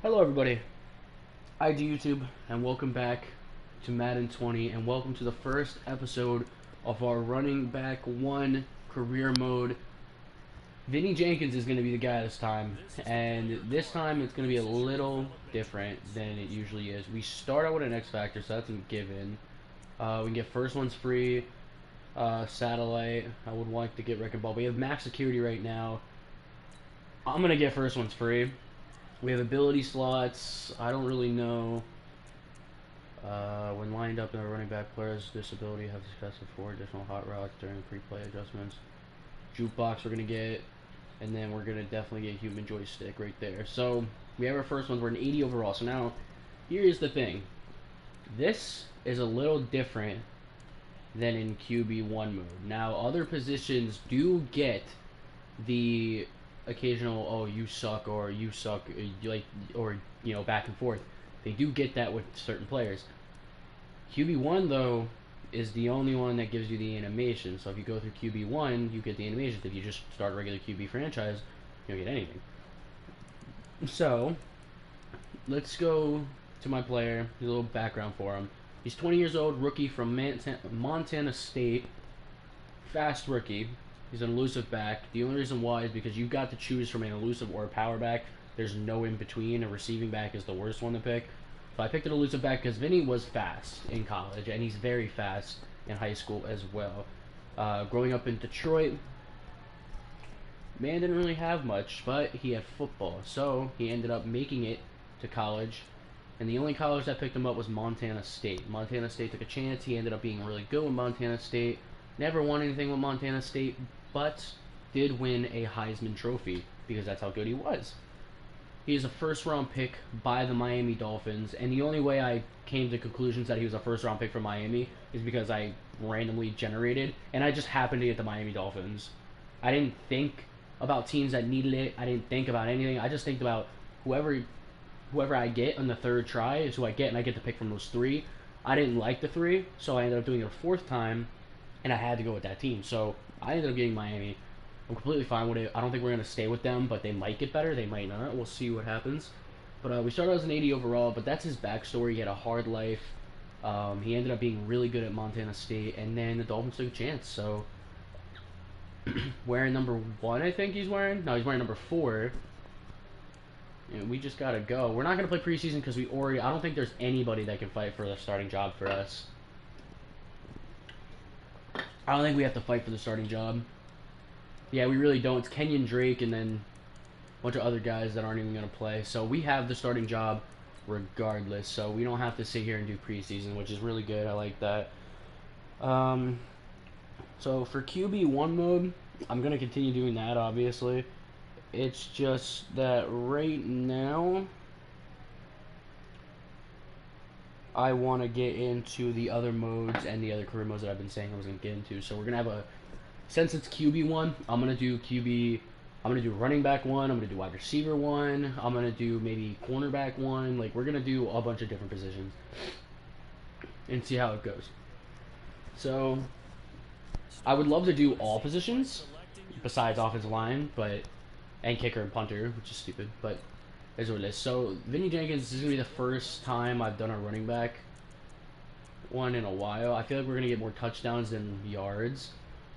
Hello everybody, I do YouTube and welcome back to Madden 20 and welcome to the first episode of our running back 1 career mode. Vinny Jenkins is going to be the guy this time, and this time it's going to be a little different than it usually is. We start out with an X Factor, so that's a given. We can get first ones free, satellite. I would like to get wrecking ball. We have max security right now. I'm going to get first ones free. We have ability slots. I don't really know. When lined up in a running back player's disability, have success with 4 additional hot routes during pre-play adjustments. Jukebox we're going to get, and then we're going to definitely get human joystick right there. So we have our first ones. We're an 80 overall. So now, here's the thing. This is a little different than in QB1 mode. Now, other positions do get the occasional "oh you suck" or "you suck," like, or back and forth. They do get that with certain players. QB1 though is the only one that gives you the animation. So if you go through QB1, you get the animations. If you just start a regular QB franchise, you don't get anything. So let's go to my player. A little background for him. He's 20 years old, rookie from Montana State. Fast rookie. He's an elusive back. The only reason why is because you've got to choose from an elusive or a power back. There's no in between. A receiving back is the worst one to pick. So I picked an elusive back because Vinny was fast in college, and he's very fast in high school as well. Growing up in Detroit, man didn't really have much, but he had football. So he ended up making it to college. And the only college that picked him up was Montana State. Montana State took a chance. He ended up being really good with Montana State. Never won anything with Montana State, but did win a Heisman Trophy because that's how good he was. He is a first-round pick by the Miami Dolphins, and the only way I came to conclusions that he was a first-round pick for Miami is because I randomly generated, and I just happened to get the Miami Dolphins. I didn't think about teams that needed it. I didn't think about anything. I just think about whoever I get on the third try is who I get, and I get to pick from those 3. I didn't like the 3, so I ended up doing it a 4th time, and I had to go with that team. So I ended up getting Miami. I'm completely fine with it. I don't think we're going to stay with them, but they might get better. They might not. We'll see what happens. But we started as an 80 overall, but that's his backstory. He had a hard life. He ended up being really good at Montana State, and then the Dolphins took a chance. So wearing number 1, I think he's wearing. No, he's wearing number 4. And we just got to go. We're not going to play preseason because I don't think there's anybody that can fight for the starting job for us. I don't think we have to fight for the starting job. Yeah, we really don't. It's Kenyon Drake and then a bunch of other guys that aren't even going to play. So we have the starting job regardless. So we don't have to sit here and do preseason, which is really good. I like that. So for QB1 mode, I'm going to continue doing that, obviously. It's just that right now I want to get into the other modes and the other career modes that I've been saying I was going to get into. So we're going to have a... Since it's QB1, I'm going to do QB... I'm going to do running back 1. I'm going to do wide receiver 1. I'm going to do maybe cornerback 1. Like, we're going to do a bunch of different positions. And see how it goes. So, I would love to do all positions besides offensive line, but... And kicker and punter, which is stupid, but... That's what it is. So, Vinny Jenkins, this is going to be the first time I've done a running back one in a while. I feel like we're going to get more touchdowns than yards.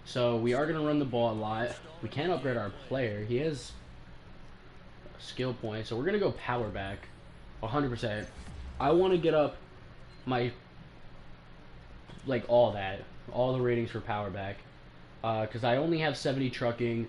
So, we are going to run the ball a lot. We can upgrade our player. He has skill points. So, we're going to go power back 100%. I want to get up my, like, all the ratings for power back. Because I only have 70 trucking.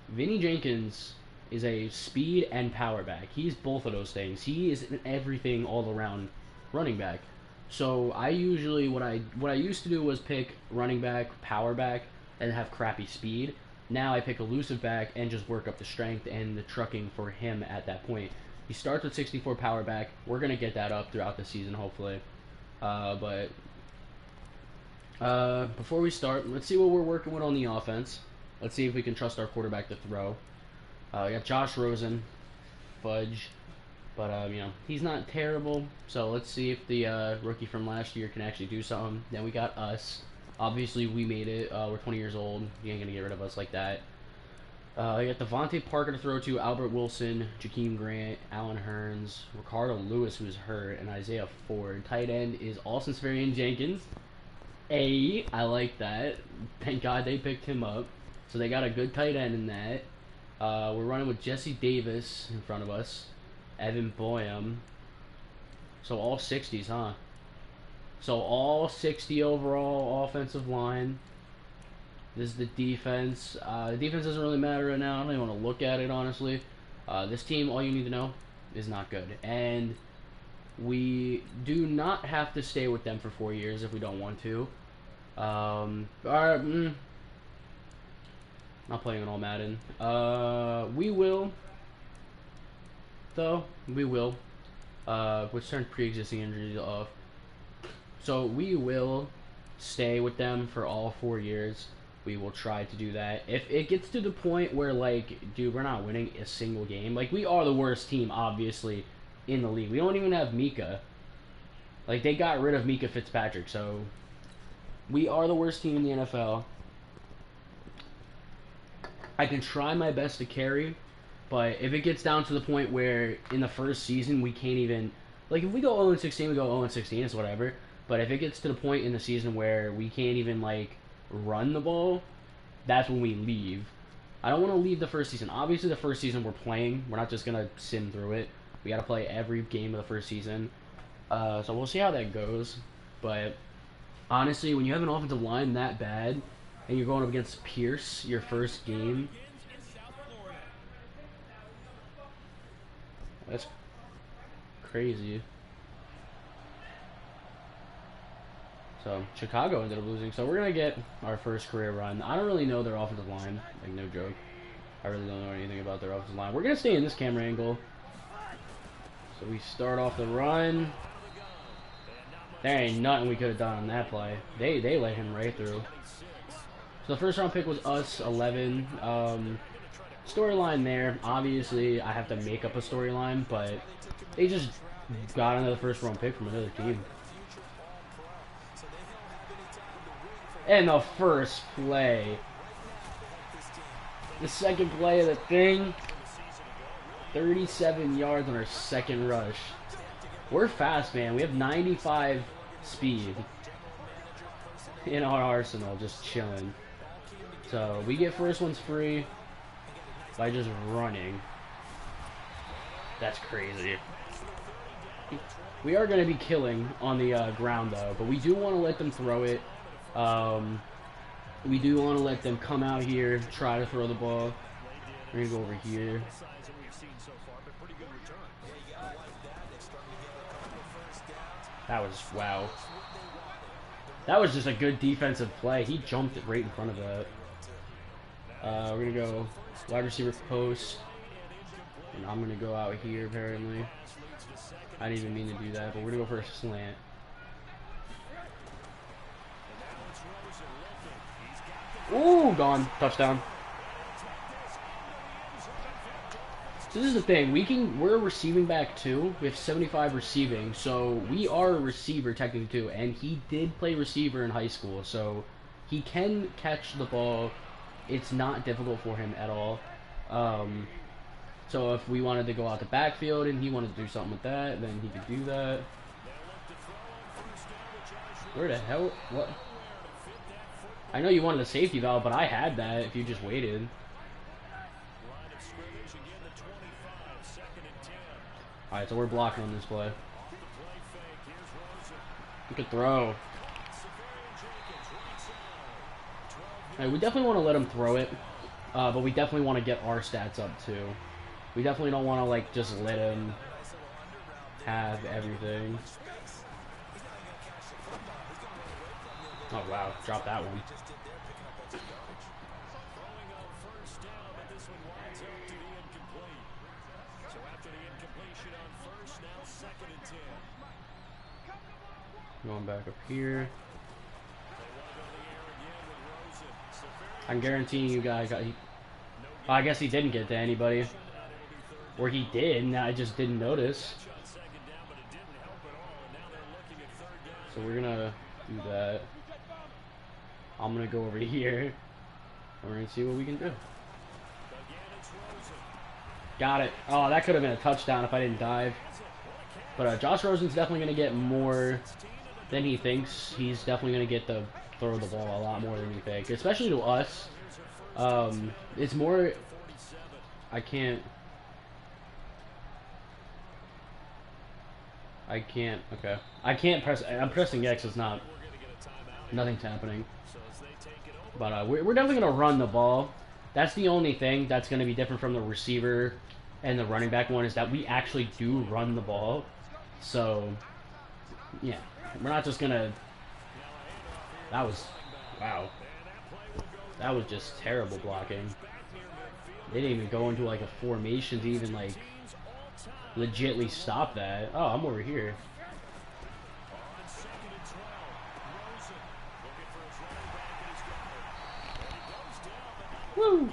Vinny Jenkins is a speed and power back. He's both of those things. He is an everything all around running back. So I usually what I used to do was pick running back, power back, and have crappy speed. Now I pick elusive back and just work up the strength and the trucking for him at that point. He starts with 64 power back. We're gonna get that up throughout the season hopefully. Before we start, let's see what we're working with on the offense. Let's see if we can trust our quarterback to throw. We got Josh Rosen, fudge, but he's not terrible. So let's see if the rookie from last year can actually do something. Then we got us. Obviously, we made it. We're 20 years old. You ain't gonna get rid of us like that. I got Devontae Parker to throw to, Albert Wilson, Jakeem Grant, Alan Hearns, Ricardo Lewis, who's hurt, and Isaiah Ford. Tight end is Austin Seferian Jenkins. I like that. Thank God they picked him up. So they got a good tight end in that. We're running with Jesse Davis in front of us. Evan Boyum. So all 60s, huh? So all 60 overall offensive line. This is the defense. The defense doesn't really matter right now. I don't even want to look at it, honestly. This team, all you need to know, is not good. And we do not have to stay with them for 4 years if we don't want to. Not playing on all Madden. We will, though. We will. Which turned pre-existing injuries off. So we will stay with them for all 4 years. We will try to do that. If it gets to the point where, like, dude, we're not winning a single game. Like, we are the worst team, obviously, in the league. We don't even have Mika. Like, they got rid of Mika Fitzpatrick, so we are the worst team in the NFL. I can try my best to carry, but if it gets down to the point where in the first season we can't even, like, if we go 0-16, we go 0-16, it's whatever. But if it gets to the point in the season where we can't even, like, run the ball, that's when we leave. I don't want to leave the first season. Obviously, the first season we're playing. We're not just going to sim through it. We got to play every game of the first season. So we'll see how that goes. But honestly, when you have an offensive line that bad and you're going up against Pierce your first game, that's crazy. So Chicago ended up losing. So we're going to get our first career run. I don't really know their offensive line. Like, no joke. I really don't know anything about their offensive line. We're going to stay in this camera angle. So we start off the run. There ain't nothing we could have done on that play. They let him right through. So the first round pick was us, 11. Storyline there. Obviously, I have to make up a storyline, but they just got another first round pick from another team. And the first play. The second play of the thing. 37 yards on our second rush. We're fast, man. We have 95 speed in our arsenal, just chilling. So we get first ones free by just running. That's crazy. We are going to be killing on the ground, though, but we do want to let them throw it. We do want to let them come out here, try to throw the ball. We're going to go over here. That was, wow. That was just a good defensive play. He jumped it right in front of that. We're going to go wide receiver post. And I'm going to go out here, apparently. I didn't even mean to do that, but we're going to go for a slant. Ooh, gone. Touchdown. So this is the thing. We're a receiving back too. We have 75 receiving, so we are a receiver technically too. And he did play receiver in high school, so he can catch the ball. It's not difficult for him at all. So if we wanted to go out the backfield and he wanted to do something with that, then he could do that. Where the hell? What? I know you wanted a safety valve, but I had that if you just waited. Alright, so we're blocking on this play. We could throw. Right, we definitely want to let him throw it, but we definitely want to get our stats up too. We definitely don't want to, like, just let him have everything. Oh wow, drop that one. Going back up here. I'm guaranteeing you guys. I guess he didn't get to anybody. Or he did, and I just didn't notice. So we're gonna do that. I'm gonna go over here. And we're gonna see what we can do. Got it. Oh, that could have been a touchdown if I didn't dive. But Josh Rosen's definitely going to get more than he thinks. He's definitely going to get the throw the ball a lot more than you think, especially to us. It's more. I can't. Okay. I can't press. I'm pressing X. It's not. Nothing's happening. But we're definitely going to run the ball. That's the only thing that's going to be different from the receiver and the running back one is that we actually do run the ball. So, yeah. We're not just going to... That was... Wow. That was just terrible blocking. They didn't even go into, like, a formation to even, like, legitly stop that. Oh, I'm over here. Woo!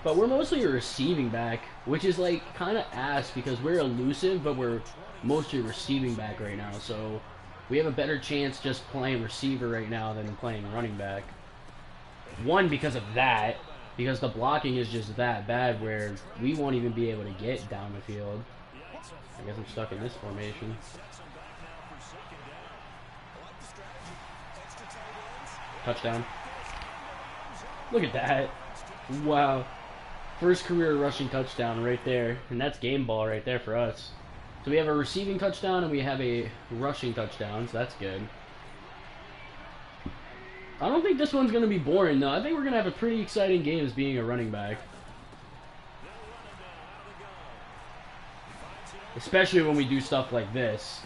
But we're mostly a receiving back, which is like kind of ass because we're elusive, but we're mostly receiving back right now. So we have a better chance just playing receiver right now than playing running back. One, because of that, because the blocking is just that bad where we won't even be able to get down the field. I guess I'm stuck in this formation. Touchdown. Look at that. Wow. First career rushing touchdown right there. And that's game ball right there for us. So we have a receiving touchdown and we have a rushing touchdown. So that's good. I don't think this one's going to be boring, though. I think we're going to have a pretty exciting game as being a running back. Especially when we do stuff like this.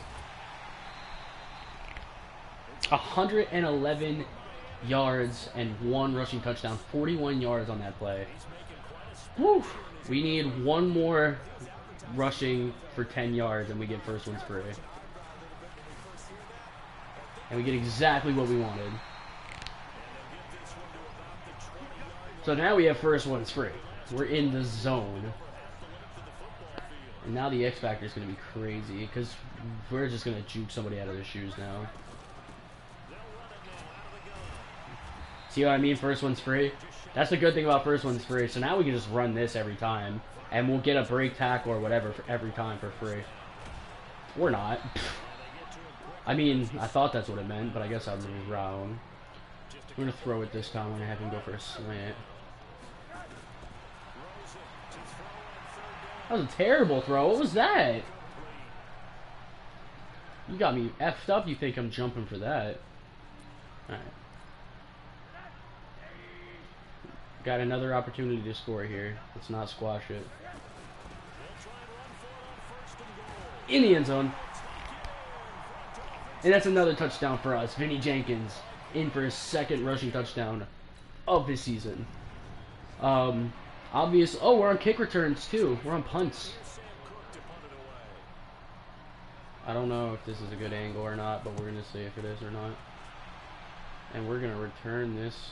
111 yards and 1 rushing touchdown. 41 yards on that play. Woo! We need one more rushing for 10 yards and we get first ones free. And we get exactly what we wanted. So now we have first ones free. We're in the zone. And now the X Factor is going to be crazy because we're just going to juke somebody out of their shoes now. See what I mean? First one's free. That's the good thing about first one's free. So now we can just run this every time. And we'll get a break tackle or whatever for every time for free. Or not. I mean, I thought that's what it meant, but I guess I was wrong. I'm going to throw it this time when I have him go for a slant. That was a terrible throw. What was that? You got me effed up. You think I'm jumping for that. Alright. Got another opportunity to score here. Let's not squash it. In the end zone. And that's another touchdown for us. Vinny Jenkins in for his second rushing touchdown of this season. Obvious. Oh, we're on kick returns too. We're on punts. I don't know if this is a good angle or not, but we're going to see if it is or not. And we're going to return this.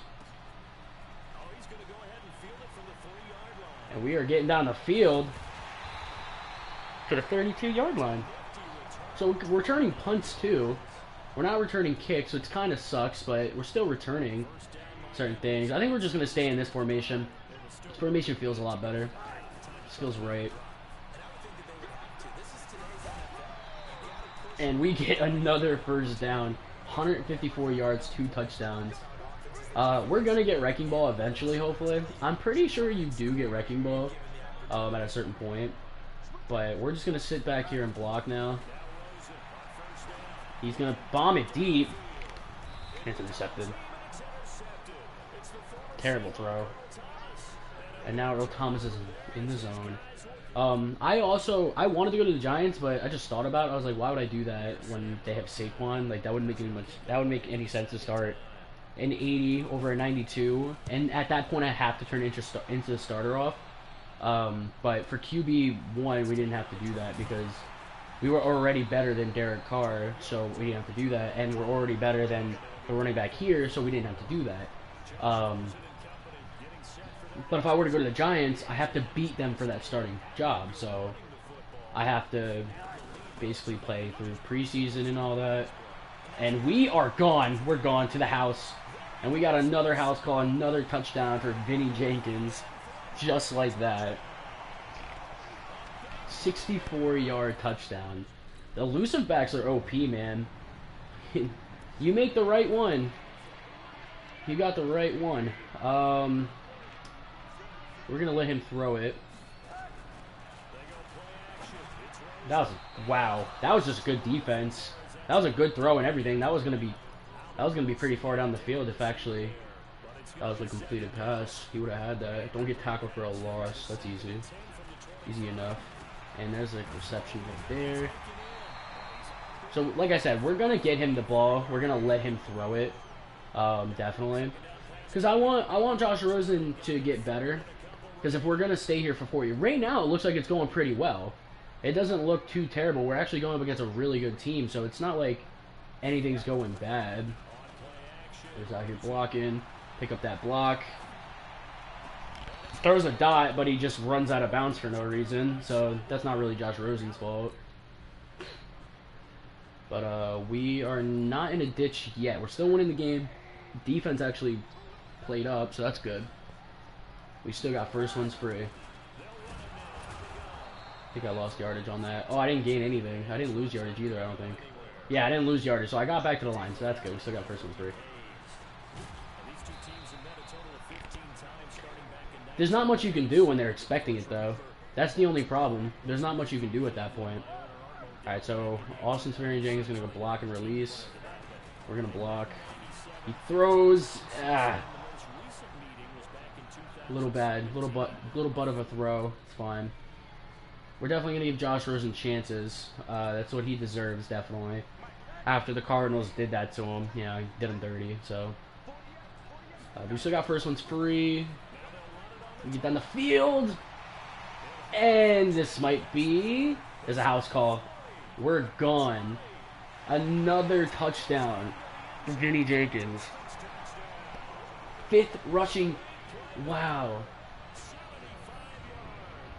And we are getting down the field to the 32-yard line. So we're returning punts too. We're not returning kicks, which kind of sucks, but we're still returning certain things. I think we're just going to stay in this formation. This formation feels a lot better. This feels right. And we get another first down. 154 yards, 2 touchdowns. We're going to get Wrecking Ball eventually, hopefully. I'm pretty sure you do get Wrecking Ball at a certain point. But we're just going to sit back here and block now. He's going to bomb it deep. It's intercepted. Terrible throw. And now Earl Thomas is in the zone. I wanted to go to the Giants, but I just thought about it. I was like, why would I do that when they have Saquon? Like, that wouldn't make any sense to start an 80 over a 92. And at that point, I have to turn into the starter off. But for QB1, we didn't have to do that because we were already better than Derek Carr, so we didn't have to do that. And we're already better than the running back here, so we didn't have to do that. But if I were to go to the Giants, I have to beat them for that starting job. So I have to basically play through preseason and all that. And we are gone. We're gone to the house. And we got another house call, another touchdown for Vinny Jenkins. Just like that. 64-yard touchdown. The elusive backs are OP, man. You make the right one. You got the right one. We're going to let him throw it. That was, wow. That was just good defense. That was a good throw and everything. That was going to be pretty far down the field if actually that was a completed pass. He would have had that. Don't get tackled for a loss. That's easy. Easy enough. And there's a reception right there. So, like I said, we're going to get him the ball. We're going to let him throw it. Definitely. Because I want Josh Rosen to get better. Because if we're going to stay here for 4 years. Right now, it looks like it's going pretty well. It doesn't look too terrible. We're actually going up against a really good team. So, it's not like anything's going bad. He's out here blocking. Pick up that block. Throws a dot, but he just runs out of bounds for no reason. So, that's not really Josh Rosen's fault. But we are not in a ditch yet. We're still winning the game. Defense actually played up, so that's good. We still got first ones free. I think I lost yardage on that. Oh, I didn't gain anything. I didn't lose yardage either, I don't think. Yeah, I didn't lose yardage, so I got back to the line, so that's good. We still got first ones free. There's not much you can do when they're expecting it, though. That's the only problem. There's not much you can do at that point. Alright, so Austin Swearingen is going to go block and release. We're going to block. He throws. Little bad. Little butt of a throw. It's fine. We're definitely going to give Josh Rosen chances. That's what he deserves, definitely. After the Cardinals did that to him. Yeah, he did him dirty, so. We still got first ones free. We get down the field. And this might be. There's a house call. We're gone. Another touchdown for Vinny Jenkins. 5th rushing. Wow.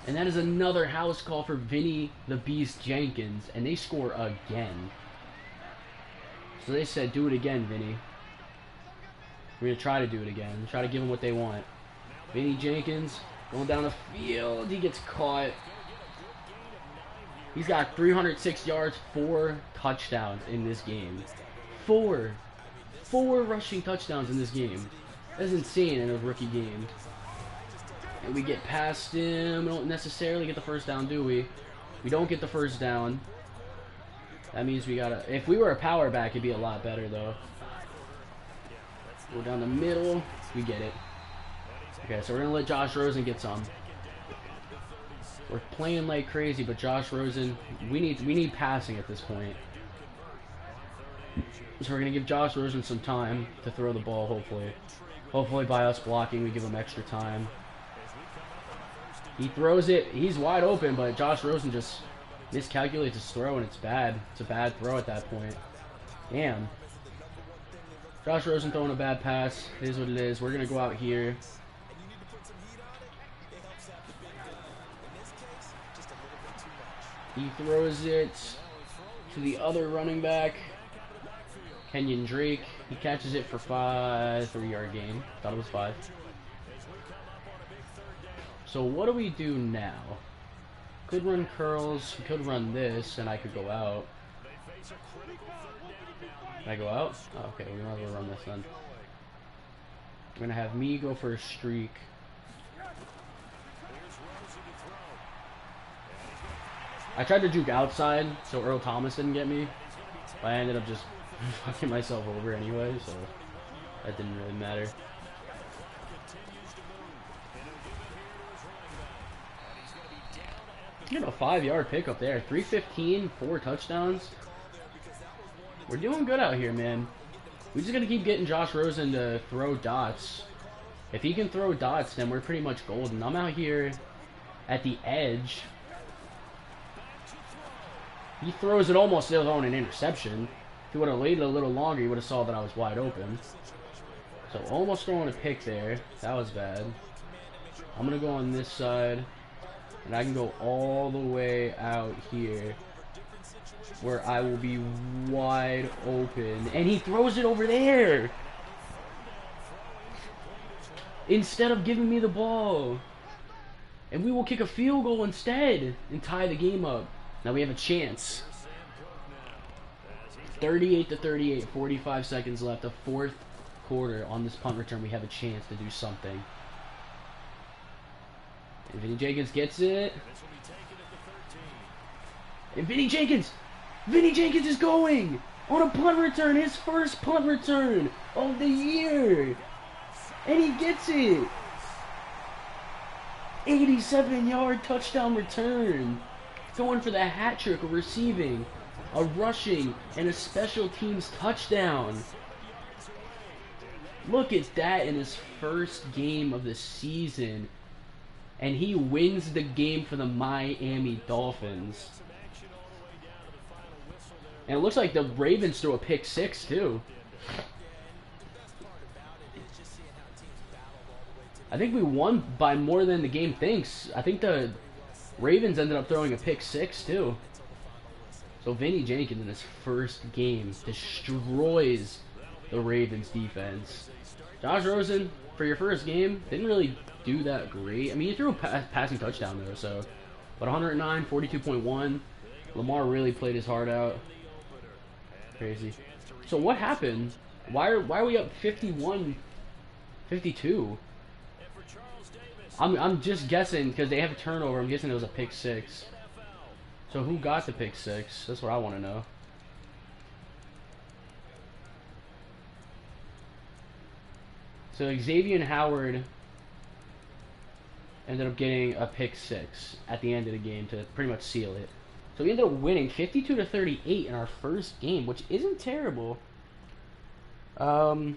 And that is another house call for Vinny the Beast Jenkins. And they score again. So they said, do it again, Vinny. We're going to try to do it again. Try to give them what they want. Vinny Jenkins going down the field. He gets caught. He's got 306 yards, 4 touchdowns in this game. 4 rushing touchdowns in this game. That's insane in a rookie game. And we get past him. We don't necessarily get the first down, do we? We don't get the first down. That means we gotta... If we were a power back, it'd be a lot better, though. Go down the middle. We get it. Okay, so we're going to let Josh Rosen get some. We're playing like crazy, but Josh Rosen, we need passing at this point. So we're going to give Josh Rosen some time to throw the ball, hopefully. Hopefully by us blocking, we give him extra time. He throws it. He's wide open, but Josh Rosen just miscalculates his throw, and it's bad. It's a bad throw at that point. Damn. Josh Rosen throwing a bad pass. It is what it is. We're going to go out here. He throws it to the other running back, Kenyon Drake. He catches it for 3-yard gain. Thought it was 5. So what do we do now? Could run curls. Could run this, and I could go out. Can I go out? Oh, okay, we might as well run this then. I'm going to have me go for a streak. I tried to juke outside so Earl Thomas didn't get me, but I ended up just fucking myself over anyway, so that didn't really matter. You know, a 5-yard pickup there. 315, 4 touchdowns. We're doing good out here, man. We just gotta keep getting Josh Rosen to throw dots. If he can throw dots, then we're pretty much golden. I'm out here at the edge. He throws it almost throwing an interception. If he would have waited a little longer, he would have saw that I was wide open. So almost throwing a pick there. That was bad. I'm going to go on this side. And I can go all the way out here, where I will be wide open. And he throws it over there, instead of giving me the ball. And we will kick a field goal instead and tie the game up. Now we have a chance. 38-38, 45 seconds left. The fourth quarter on this punt return. We have a chance to do something. And Vinny Jenkins gets it. And Vinny Jenkins is going on a punt return. His first punt return of the year. And he gets it. 87-yard touchdown return. Going for the hat trick of receiving, a rushing, and a special teams touchdown. Look at that in his first game of the season. And he wins the game for the Miami Dolphins. And it looks like the Ravens threw a pick 6 too. I think we won by more than the game thinks. I think the Ravens ended up throwing a pick 6 too. So Vinny Jenkins in his first game destroys the Ravens defense. Josh Rosen, for your first game, didn't really do that great. I mean, he threw a passing touchdown though, so. But 109, 42.1. Lamar really played his heart out. Crazy. So what happened? Why are we up 51, 52? I'm just guessing because they have a turnover. I'm guessing it was a pick 6. So who got the pick 6? That's what I want to know. So Xavier Howard ended up getting a pick 6 at the end of the game to pretty much seal it. So we ended up winning 52-38 in our first game, which isn't terrible. If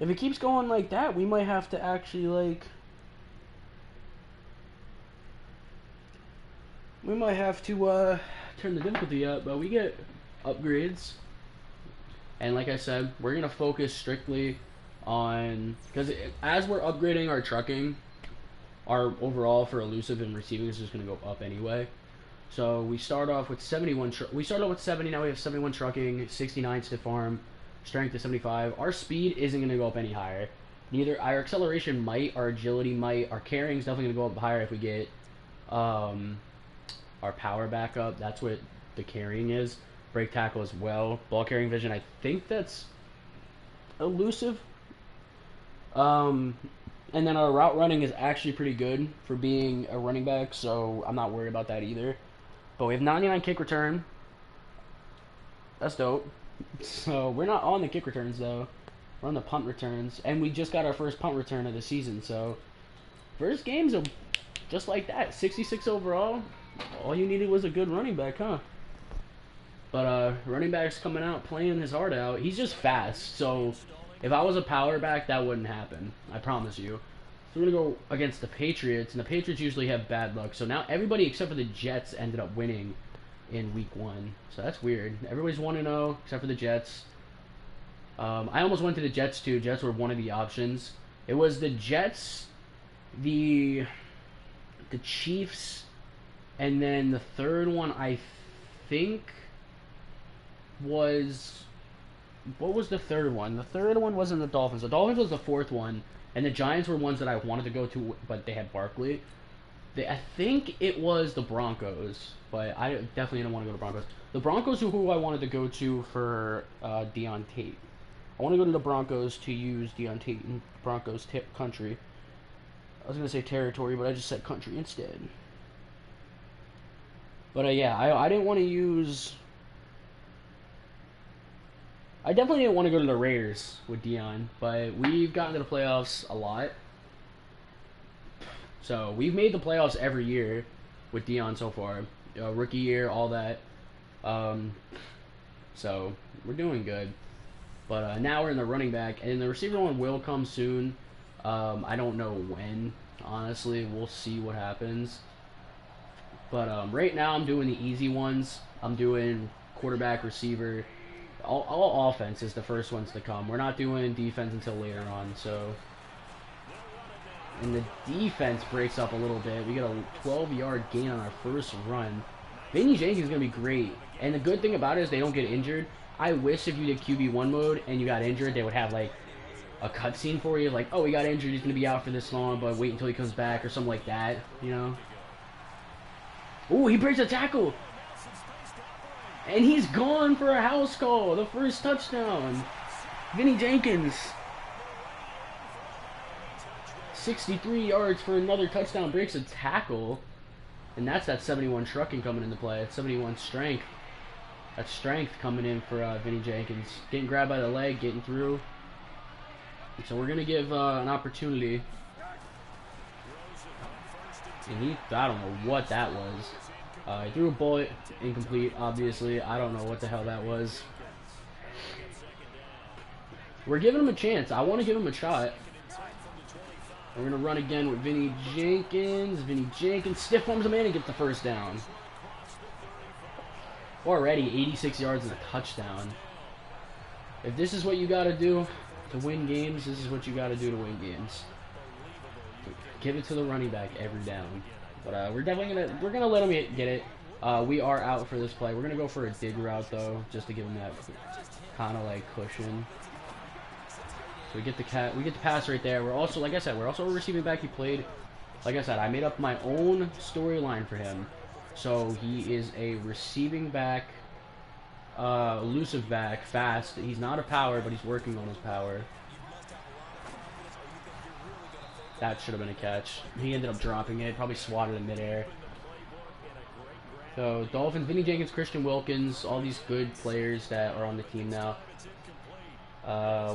it keeps going like that, we might have to actually, like... We might have to, turn the difficulty up, but we get upgrades. And like I said, we're going to focus strictly on... Because as we're upgrading our trucking, our overall for elusive and receiving is just going to go up anyway. So we start off with 71. We started off with 70. Now we have 71 trucking, 69 stiff arm, strength is 75. Our speed isn't going to go up any higher. Neither our acceleration might, our agility might, our carrying is definitely going to go up higher if we get our power back up. That's what the carrying is. Break tackle as well. Ball carrying vision. I think that's elusive. And then our route running is actually pretty good for being a running back, so I'm not worried about that either. But we have 99 kick return. That's dope. So we're not on the kick returns though. We're on the punt returns, and we just got our first punt return of the season. So first games are just like that. 66 overall. All you needed was a good running back, huh? But running back's coming out playing his heart out. He's just fast. So if I was a power back, that wouldn't happen. I promise you. So we're going to go against the Patriots, and the Patriots usually have bad luck. So now everybody except for the Jets ended up winning in week 1. So that's weird. Everybody's 1-0 except for the Jets. I almost went to the Jets too. Jets were one of the options. It was the Jets, the Chiefs, and then the third one I think was... What was the third one? The third one wasn't the Dolphins. The Dolphins was the fourth one. And the Giants were ones that I wanted to go to, but they had Barkley. I think it was the Broncos, but I definitely didn't want to go to Broncos. The Broncos are who I wanted to go to for Deion Tate. I want to go to the Broncos to use Deion Tate in Broncos country. I was going to say territory, but I just said country instead. But yeah, I didn't want to use... I definitely didn't want to go to the Raiders with Deion, but we've gotten to the playoffs a lot. So we've made the playoffs every year with Deion so far. Rookie year, all that. So we're doing good. But now we're in the running back, and the receiver one will come soon. I don't know when, honestly. We'll see what happens. But right now I'm doing the easy ones. I'm doing quarterback, receiver. All offense is the first ones to come. We're not doing defense until later on. So, and the defense breaks up a little bit. We got a 12-yard gain on our first run. Vinny Jenkins is going to be great. And the good thing about it is they don't get injured. I wish if you did QB1 mode and you got injured, they would have like a cutscene for you, like, oh, he got injured, he's gonna be out for this long, but wait until he comes back or something like that, you know. Oh, he breaks a tackle, and he's gone for a house call, the first touchdown. Vinny Jenkins, 63 yards for another touchdown, breaks a tackle, and that's that 71 trucking coming into play. It's 71 strength. That's strength coming in for Vinny Jenkins. Getting grabbed by the leg, getting through. So we're going to give an opportunity. And I don't know what that was. He threw a bullet, incomplete, obviously. I don't know what the hell that was. We're giving him a chance. I want to give him a shot. We're going to run again with Vinny Jenkins. Vinny Jenkins stiff arms him in and gets the first down. Already 86 yards and a touchdown. If this is what you got to do to win games, this is what you got to do to win games. Give it to the running back every down. But we're definitely gonna let him get it. We are out for this play. We're gonna go for a dig route though, just to give him that kind of like cushion. So we get the pass right there. We're also, like I said, we're also a receiving back. He played, like I said, I made up my own storyline for him. So he is a receiving back, elusive back, fast. He's not a power, but he's working on his power. That should have been a catch. He ended up dropping it, probably swatted in midair. So Dolphins, Vinny Jenkins, Christian Wilkins, all these good players that are on the team now.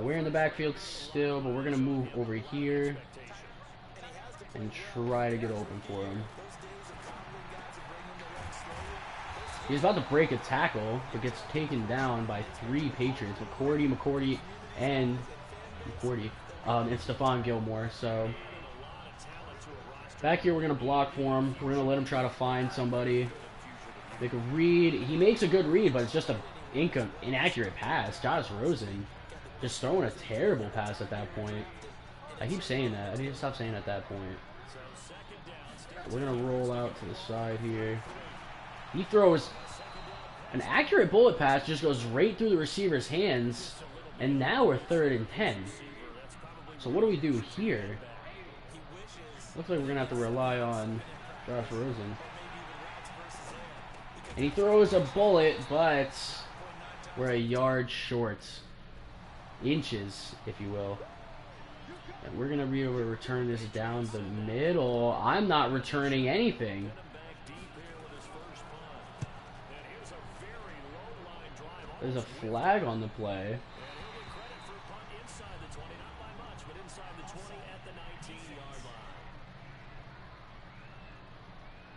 We're in the backfield still, but we're going to move over here and try to get open for him. He's about to break a tackle, but gets taken down by 3 Patriots. McCourty, and Stephon Gilmore. So back here, we're going to block for him. We're going to let him try to find somebody. Make a read. He makes a good read, but it's just an inaccurate pass. Josh Rosen just throwing a terrible pass at that point. I keep saying that. I need to stop saying at that point. We're going to roll out to the side here. He throws an accurate bullet pass, just goes right through the receiver's hands, and now we're 3rd and 10. So what do we do here? Looks like we're going to have to rely on Josh Rosen. And he throws a bullet, but we're a yard short. Inches, if you will. And we're going to be able to return this down the middle. I'm not returning anything. There's a flag on the play.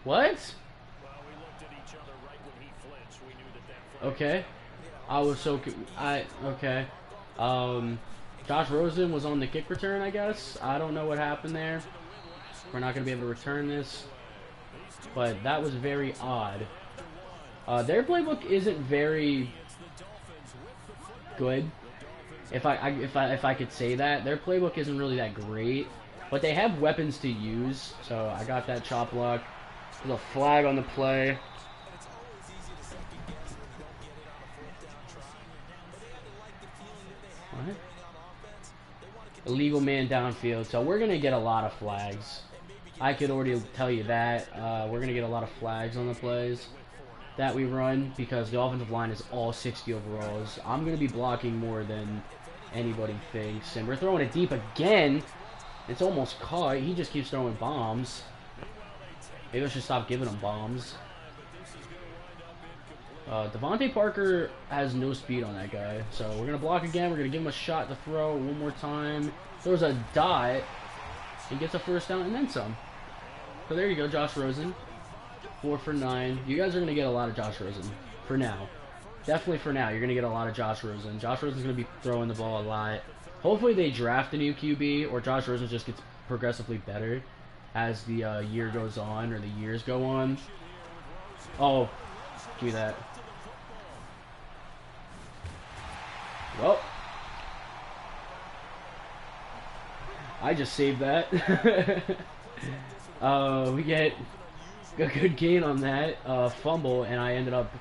What? Okay. I was so... okay. Josh Rosen was on the kick return, I guess. I don't know what happened there. We're not going to be able to return this. But that was very odd. Their playbook isn't very good. If I could say that. Their playbook isn't really that great. But they have weapons to use. So I got that chop block. There's a flag on the play. What? Illegal man downfield. So we're going to get a lot of flags. I could already tell you that. We're going to get a lot of flags on the plays that we run because the offensive line is all 60 overalls. I'm going to be blocking more than anybody thinks. And we're throwing it deep again. It's almost caught. He just keeps throwing bombs. Maybe I should stop giving him bombs. Devontae Parker has no speed on that guy. So we're going to block again. We're going to give him a shot to throw one more time. Throws a dot. He gets a first down and then some. So there you go, Josh Rosen. 4 for 9. You guys are going to get a lot of Josh Rosen. For now. Definitely for now, you're going to get a lot of Josh Rosen. Josh Rosen's going to be throwing the ball a lot. Hopefully they draft a new QB or Josh Rosen just gets progressively better as the year goes on or the years go on. Oh, give me that. Well, I just saved that. We get a good gain on that fumble, and I ended up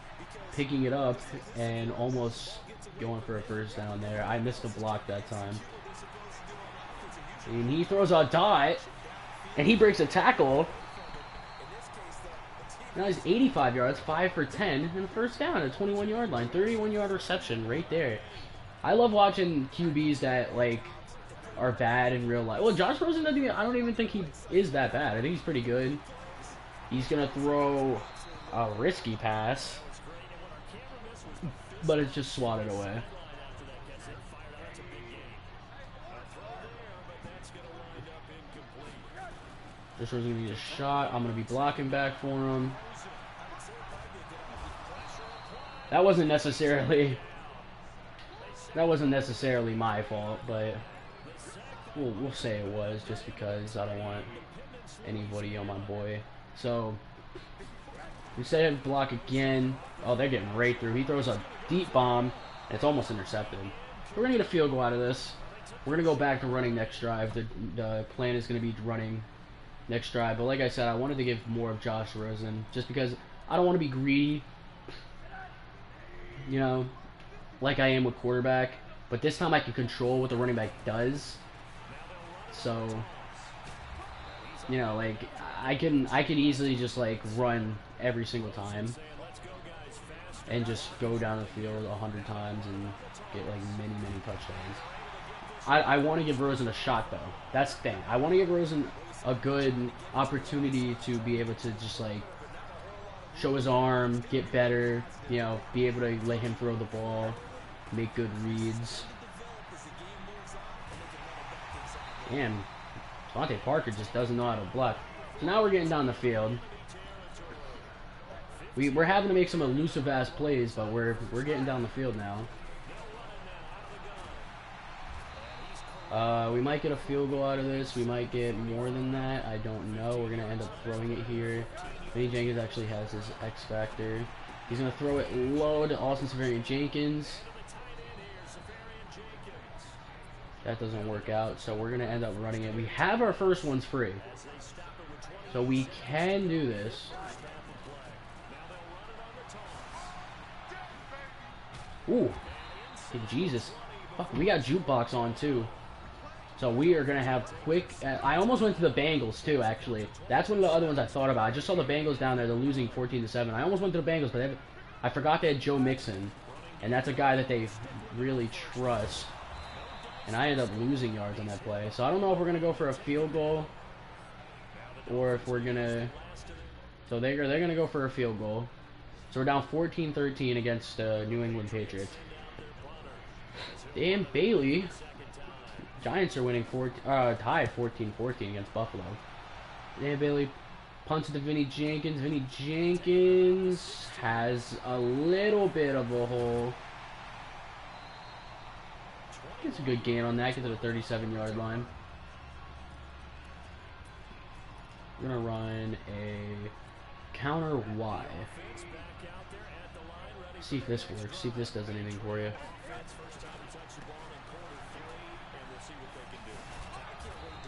picking it up and almost going for a first down there. I missed a block that time. And he throws a dot. And he breaks a tackle. Now he's 85 yards, 5 for 10, and a first down at the 21-yard line. 31-yard reception right there. I love watching QBs that, like, are bad in real life. Well, Josh Rosen, I don't even think he is that bad. I think he's pretty good. He's going to throw a risky pass, but it's just swatted away. This one's going to be a shot. I'm going to be blocking back for him. That wasn't necessarily my fault, but we'll say it was, just because I don't want anybody on my boy. So we say him block again. Oh, they're getting right through. He throws a deep bomb, and it's almost intercepted. We're gonna get a field goal out of this. We're gonna go back to running next drive. The plan is gonna be running next drive, but like I said, I wanted to give more of Josh Rosen just because I don't want to be greedy, you know, like I am with quarterback. But this time I can control what the running back does. So, you know, like I can easily just like run every single time and just go down the field 100 times and get like many touchdowns. I want to give Rosen a shot though. That's the thing. I want to give Rosen a good opportunity to be able to just like show his arm, get better, you know, be able to let him throw the ball, make good reads. Damn, Devontae Parker just doesn't know how to block. So now we're getting down the field. We're having to make some elusive ass plays, but we're getting down the field now. We might get a field goal out of this. We might get more than that. I don't know. We're going to end up throwing it here. Vinny Jenkins actually has his X factor. He's going to throw it low to Austin Seferian-Jenkins. That doesn't work out, so we're going to end up running it. We have our first ones free, so we can do this. Ooh, Jesus. Fuck, we got jukebox on too. So we are going to have quick... I almost went to the Bengals, too, actually. That's one of the other ones I thought about. I just saw the Bengals down there. They're losing 14-7. I almost went to the Bengals, but I forgot they had Joe Mixon. And that's a guy that they really trust. And I ended up losing yards on that play. So I don't know if we're going to go for a field goal or if we're going to... So they're going to go for a field goal. So we're down 14-13 against the New England Patriots. Dan Bailey... Giants are winning tied 14-14 against Buffalo. Dan Bailey punts it to Vinny Jenkins. Vinny Jenkins has a little bit of a hole. Gets a good gain on that. Gets to the 37-yard line. We're going to run a counter Y. See if this works. See if this does anything for you.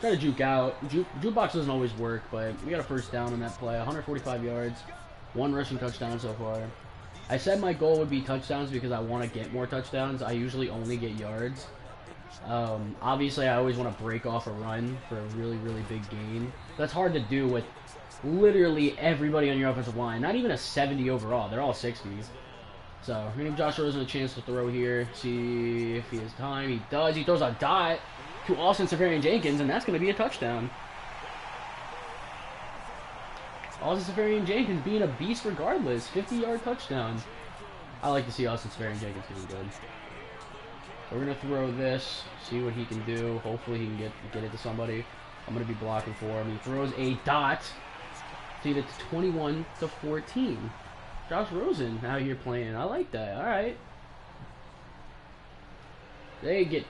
Try to juke out. Jukebox doesn't always work, but we got a first down on that play. 145 yards. 1 rushing touchdown so far. I said my goal would be touchdowns because I want to get more touchdowns. I usually only get yards. Obviously, I always want to break off a run for a really big gain. That's hard to do with literally everybody on your offensive line. Not even a 70 overall. They're all 60s. So, we're going to give Josh Rosen a chance to throw here. See if he has time. He does. He throws a dot to Austin Seferian-Jenkins, and that's going to be a touchdown. Austin Seferian-Jenkins being a beast regardless. 50-yard touchdown. I like to see Austin Seferian-Jenkins doing good. So we're going to throw this, see what he can do. Hopefully he can get it to somebody. I'm going to be blocking for him. He throws a dot. See, it's 21-14. Josh Rosen out here playing. I like that. All right. They get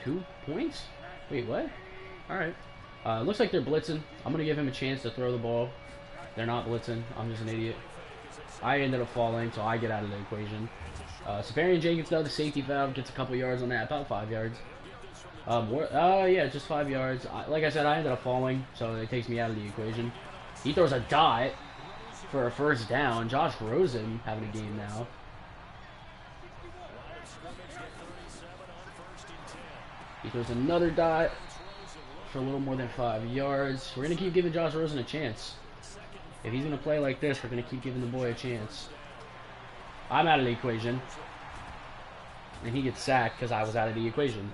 2 points? Wait, what? Alright. Looks like they're blitzing. I'm going to give him a chance to throw the ball. They're not blitzing. I'm just an idiot. I ended up falling, so I get out of the equation. Seferian-Jenkins does the safety valve. Gets a couple yards on that. About 5 yards. Yeah, just 5 yards. Like I said, I ended up falling, so it takes me out of the equation. He throws a dot for a first down. Josh Rosen having a game now. He throws another dot. for a little more than 5 yards. We're going to keep giving Josh Rosen a chance. If he's going to play like this, we're going to keep giving the boy a chance. I'm out of the equation. And he gets sacked because I was out of the equation.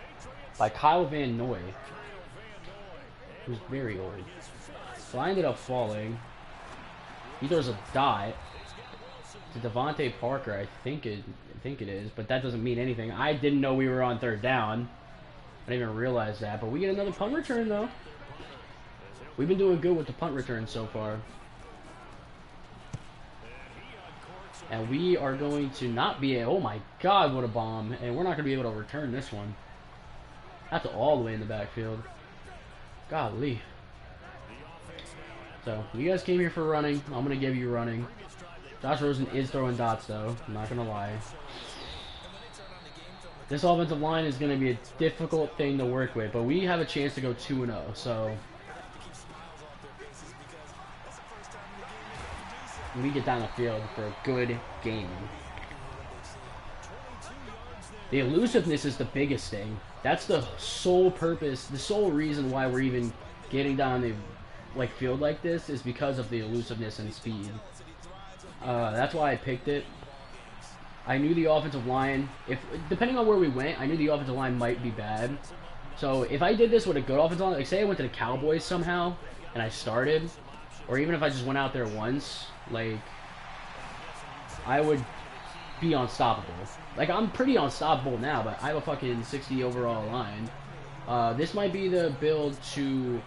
By Kyle Van Noy. Who's very old. So I ended up falling. He throws a dot to Devontae Parker, I think it is, but that doesn't mean anything. I didn't know we were on 3rd down. I didn't even realize that, but we get another punt return though. We've been doing good with the punt return so far. And we are going to not be oh my god, what a bomb. And we're not going to be able to return this one. That's all the way in the backfield. Golly. So, you guys came here for running. I'm going to give you running. Josh Rosen is throwing dots, though. I'm not going to lie. This offensive line is going to be a difficult thing to work with, but we have a chance to go 2-0, so we get down the field for a good game. The elusiveness is the biggest thing. That's the sole purpose, the sole reason why we're even getting down the field like this is because of the elusiveness and speed. That's why I picked it. I knew the offensive line, depending on where we went, I knew the offensive line might be bad. So if I did this with a good offensive line, like say I went to the Cowboys somehow and I started, or even if I just went out there once, I would be unstoppable. I'm pretty unstoppable now, but I have a fucking 60 overall line. This might be the build to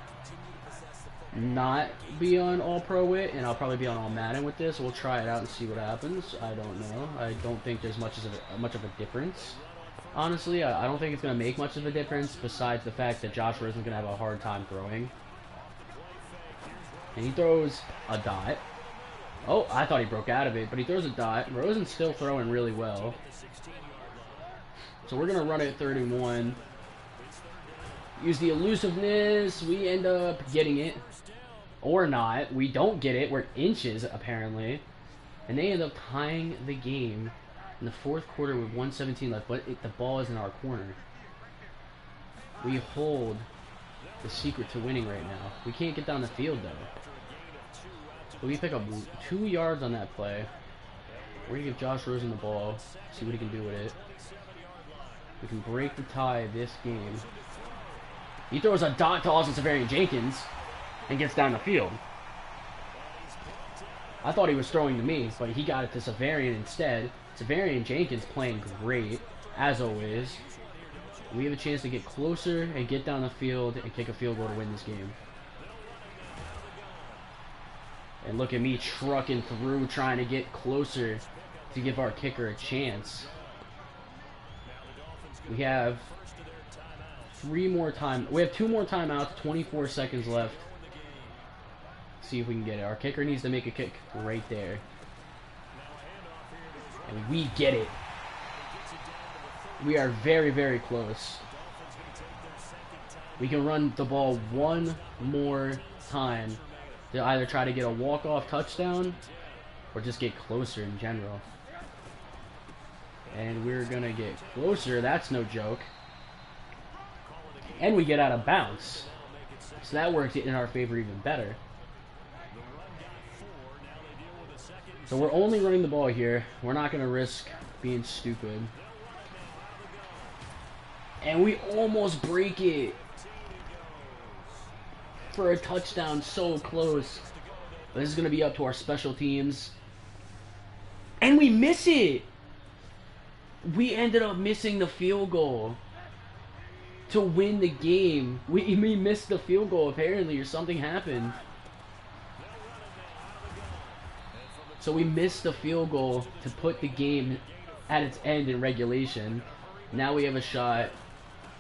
not be on All-Pro with, and I'll probably be on All Madden with this. We'll try it out and see what happens. I don't know. I don't think there's much of a difference. Honestly, I don't think it's going to make much of a difference besides the fact that Josh Rosen's going to have a hard time throwing. And he throws a dot. Oh, I thought he broke out of it, but he throws a dot. Rosen's still throwing really well. So we're going to run it 3rd and 1. Use the elusiveness. We end up getting it. Or not. We don't get it. We're inches, apparently. And they end up tying the game in the 4th quarter with 1:17 left. But the ball is in our corner. We hold the secret to winning right now. We can't get down the field, though. So we pick up 2 yards on that play. We're going to give Josh Rosen the ball. See what he can do with it. We can break the tie of this game. He throws a dot to Austin Seferian-Jenkins and gets down the field. I thought he was throwing to me, but he got it to Seferian instead. Seferian-Jenkins playing great, as always. We have a chance to get closer and get down the field and kick a field goal to win this game. And look at me trucking through, trying to get closer to give our kicker a chance. We have 2 more timeouts, 24 seconds left. See if we can get it. Our kicker needs to make a kick right there. And we get it. We are very, very close. We can run the ball one more time to either try to get a walk-off touchdown or just get closer in general. And we're going to get closer. That's no joke. And we get out of bounds. So that works in our favor even better. So we're only running the ball here. We're not going to risk being stupid. And we almost break it. For a touchdown, so close. But this is going to be up to our special teams. And we miss it. We ended up missing the field goal to win the game. We missed the field goal apparently, or something happened. So we missed the field goal to put the game at its end in regulation. Now we have a shot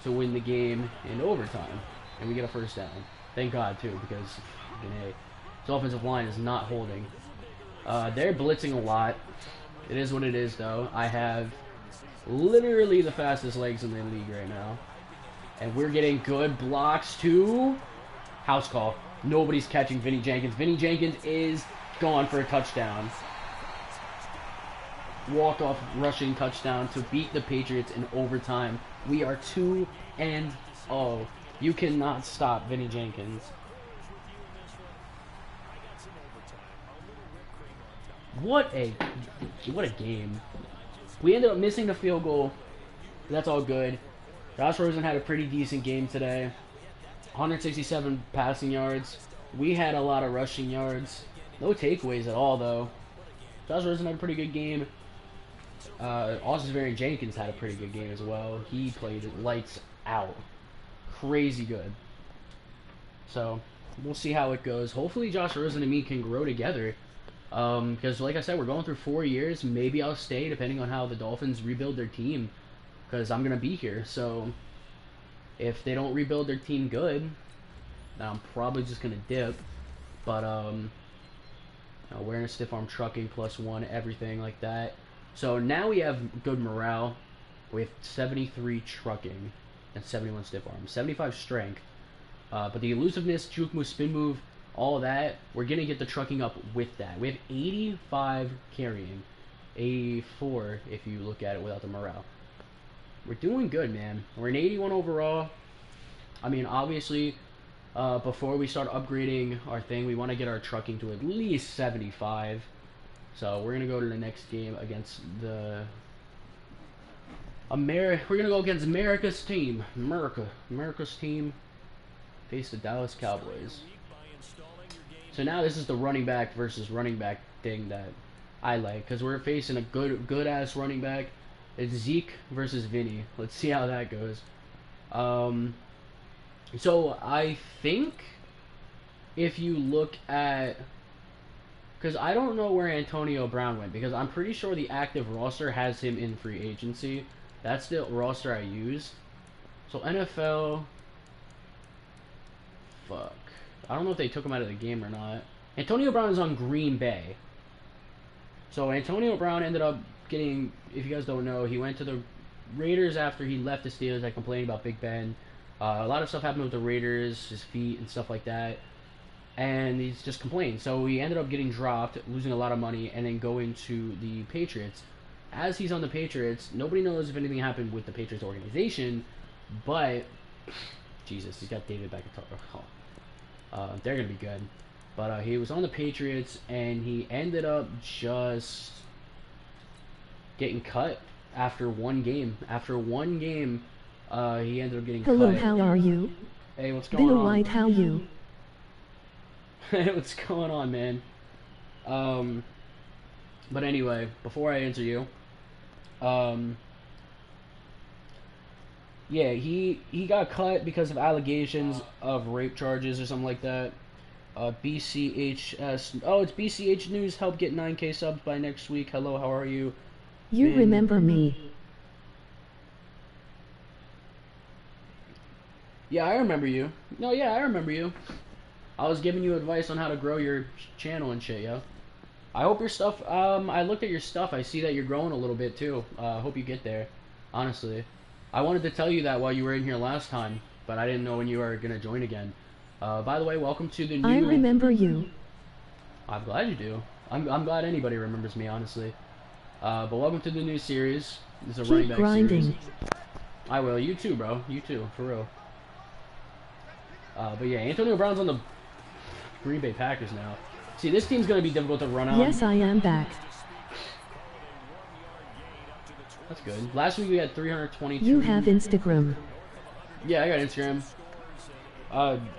to win the game in overtime. And we get a first down. Thank God, too, because this offensive line is not holding. They're blitzing a lot. It is what it is, though. I have literally the fastest legs in the league right now. And we're getting good blocks, too. House call. Nobody's catching Vinny Jenkins. Vinny Jenkins is gone for a touchdown. Walk-off rushing touchdown to beat the Patriots in overtime. We are 2-0. You cannot stop Vinny Jenkins. What a game. We ended up missing the field goal. That's all good. Josh Rosen had a pretty decent game today. 167 passing yards. We had a lot of rushing yards. No takeaways at all, though. Josh Rosen had a pretty good game. Austin Varian Jenkins had a pretty good game as well. He played lights out. Crazy good. So, we'll see how it goes. Hopefully Josh Rosen and me can grow together. Because like I said, we're going through 4 years. Maybe I'll stay depending on how the Dolphins rebuild their team. Because I'm going to be here. So, if they don't rebuild their team good, then I'm probably just going to dip. But, awareness, stiff arm, trucking, +1, everything like that. So now we have good morale. We have 73 trucking and 71 stiff arm, 75 strength. But the elusiveness, juke move, spin move, all of that, we're going to get the trucking up with that. We have 85 carrying, 84 if you look at it without the morale. We're doing good, man. We're an 81 overall. I mean, obviously, before we start upgrading our thing, we want to get our trucking to at least 75. So we're going to go to the next game against the... We're going to go against America's team. America's team. Face the Dallas Cowboys. So now this is the running back versus running back thing that I like. Because we're facing a good-ass running back. It's Zeke versus Vinny. Let's see how that goes. So I think if you look at... Because I don't know where Antonio Brown went. Because I'm pretty sure the active roster has him in free agency. That's the roster I use. So NFL... Fuck. I don't know if they took him out of the game or not. Antonio Brown is on Green Bay. So Antonio Brown ended up getting... If you guys don't know, he went to the Raiders after he left the Steelers. I complained about Big Ben. A lot of stuff happened with the Raiders, his feet and stuff like that. And he's just complained. So he ended up getting dropped, losing a lot of money, and then going to the Patriots. As he's on the Patriots, nobody knows if anything happened with the Patriots organization, but Jesus, he's got David back at they're going to be good. But he was on the Patriots, and he ended up just getting cut after one game. After one game, he ended up getting cut. Hello, how are you? Hey, what's going on? White, how you? What's going on, man? But anyway, before I answer you, yeah, he got cut because of allegations of rape charges or something like that. BCHS, oh, it's BCH News, help get 9K subs by next week. Hello, how are you? You remember me? Yeah, I remember you. No, yeah, I remember you. I was giving you advice on how to grow your channel and shit, yo. I hope your stuff, I looked at your stuff. I see that you're growing a little bit, too. I hope you get there, honestly. I wanted to tell you that while you were in here last time, but I didn't know when you were going to join again. By the way, welcome to the new... I remember you. I'm glad you do. I'm glad anybody remembers me, honestly. But welcome to the new series. This is a running back series. I will. You too, bro. You too, for real. But yeah, Antonio Brown's on the Green Bay Packers now. See, this team's going to be difficult to run on. Yes, I am back. That's good. Last week we had 322. You have Instagram. Yeah, I got Instagram.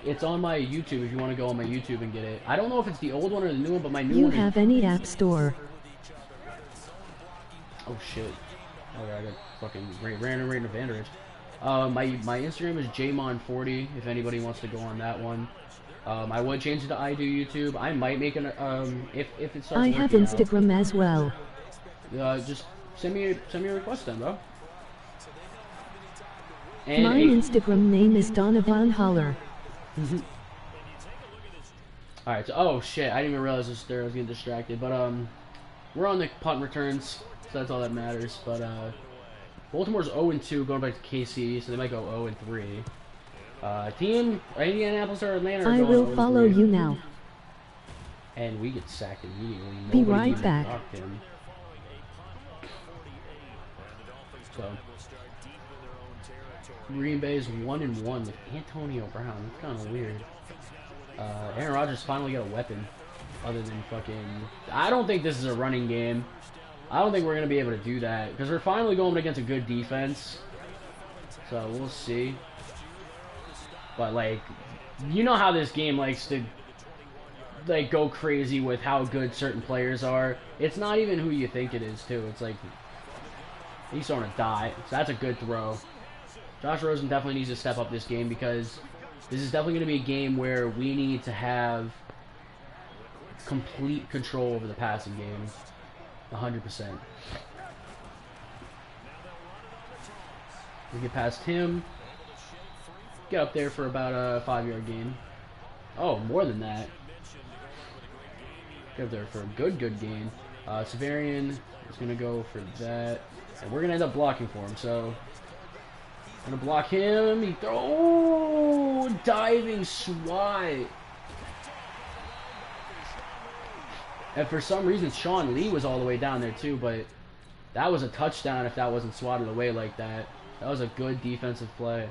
It's on my YouTube if you want to go on my YouTube and get it. I don't know if it's the old one or the new one, but my new one You have any app store? Oh, shit. Oh, yeah, I got fucking random advantage. My Instagram is jmon40 if anybody wants to go on that one. I would change it to IDOYOUTUBE. I might make an if it starts. I have Instagram as well. Just send me a request then, bro. And my Instagram name is Donovan Holler. All right. So, oh shit, I didn't even realize this there. I was getting distracted. But we're on the punt returns, so that's all that matters. But Baltimore's 0-2 going back to KC, so they might go 0-3. Team Indianapolis or Atlanta are I going will follow you now. And we get sacked immediately. Be right back. So Green Bay's 1-1 with Antonio Brown. That's kind of weird. Aaron Rodgers finally got a weapon other than fucking... I don't think this is a running game. I don't think we're going to be able to do that because we're finally going against a good defense. So we'll see. But, like, you know how this game likes to, like, go crazy with how good certain players are. It's not even who you think it is, too. It's like, he's throwing a dot. So that's a good throw. Josh Rosen definitely needs to step up this game because this is definitely going to be a game where we need to have complete control over the passing game. 100%. We get past him. Get up there for about a 5-yard gain. Oh, more than that. Get up there for a good gain. Severian is going to go for that. And we're going to end up blocking for him. So, going to block him. He throws. Oh, diving swat. And for some reason, Sean Lee was all the way down there too. But that was a touchdown if that wasn't swatted away like that. That was a good defensive play.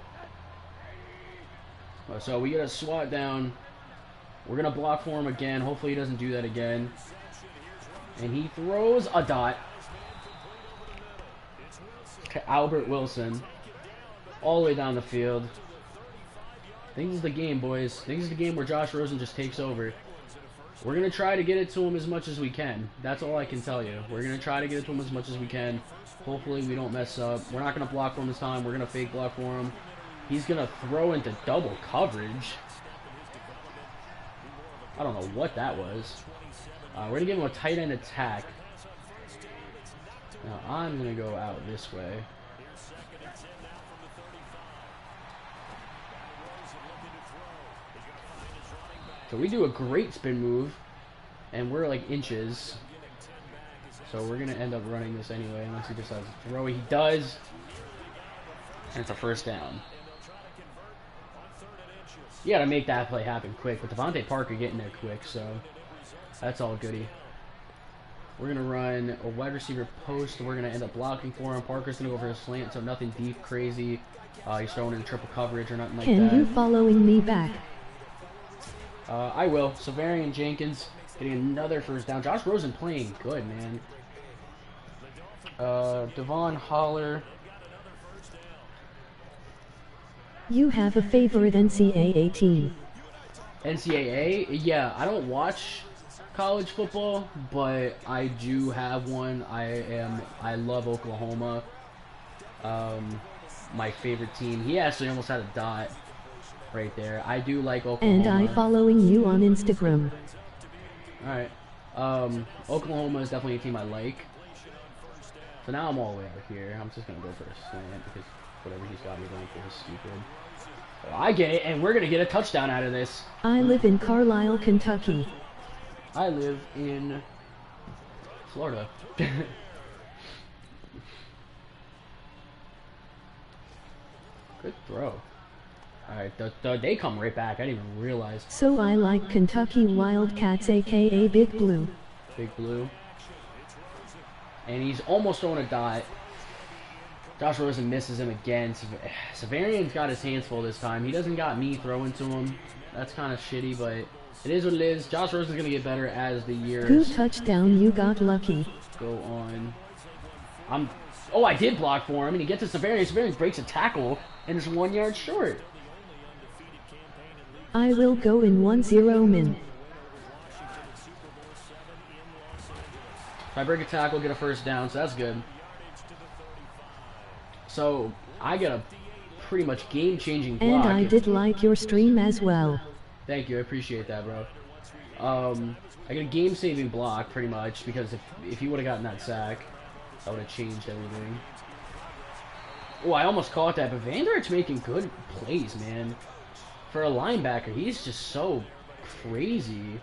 So we get a swat down. We're going to block for him again. Hopefully he doesn't do that again. And he throws a dot. To Albert Wilson. All the way down the field. I think this is the game, boys. I think this is the game where Josh Rosen just takes over. We're going to try to get it to him as much as we can. That's all I can tell you. We're going to try to get it to him as much as we can. Hopefully we don't mess up. We're not going to block for him this time. We're going to fake block for him. He's going to throw into double coverage. I don't know what that was. We're going to give him a tight end attack. Now I'm going to go out this way. So we do a great spin move. And we're like inches. So we're going to end up running this anyway. Unless he decides to throw. He does. And it's a first down. You got to make that play happen quick. But Devontae Parker getting there quick. So that's all goody. We're going to run a wide receiver post. We're going to end up blocking for him. Parker's going to go for a slant. So nothing deep, crazy. He's throwing in triple coverage or nothing like that. Can you following me back? I will. Severian Jenkins getting another first down. Josh Rosen playing good, man. Devon Holler. You have a favorite NCAA team? NCAA? Yeah, I don't watch college football, but I do have one. I love Oklahoma. My favorite team. He actually almost had a dot right there. I do like Oklahoma. And I following you on Instagram. Alright. Oklahoma is definitely a team I like. So now I'm all the way out here. I'm just going to go for a slant because whatever he's got me going for is stupid. So I get it, and we're going to get a touchdown out of this. I live in Carlisle, Kentucky. I live in Florida. Good throw. Alright, they come right back. I didn't even realize. So I like Kentucky Wildcats, aka Big Blue. Big Blue. And he's almost throwing a dot. Josh Rosen misses him again. Severian's got his hands full this time. He doesn't got me throwing to him. That's kind of shitty, but it is what it is. Josh Rosen's going to get better as the years Good touchdown, you got lucky. go on. Oh, I did block for him, and he gets to Severian. Severian breaks a tackle and is 1 yard short. I will go in 1-0 min. If I break a tackle, get a first down, so that's good. So, I get a pretty much game-changing block. And I did like your stream as well. Thank you, I appreciate that, bro. I get a game-saving block, pretty much, because if he would have gotten that sack, that would have changed everything. Oh, I almost caught that, but Van Der Esch's making good plays, man. For a linebacker, he's just so crazy.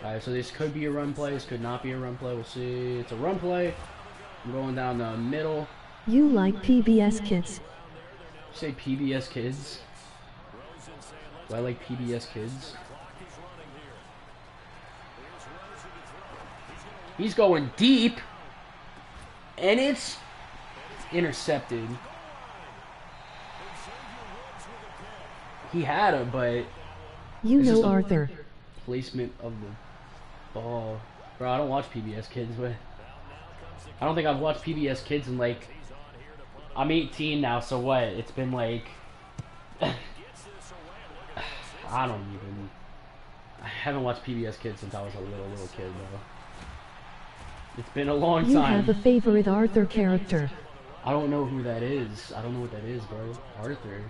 Alright, so this could be a run play. This could not be a run play. We'll see. It's a run play. I'm going down the middle. You like PBS Kids? Say PBS Kids. Do I like PBS Kids? He's going deep. And it's intercepted. He had him, but You it's know just a Arthur. placement of the ball. Bro, I don't watch PBS Kids, but I don't think I've watched PBS Kids in like, I'm 18 now, so what? It's been like, I haven't watched PBS Kids since I was a little kid, bro. It's been a long You time. have a favorite Arthur character. I don't know who that is. I don't know what that is, bro. Arthur.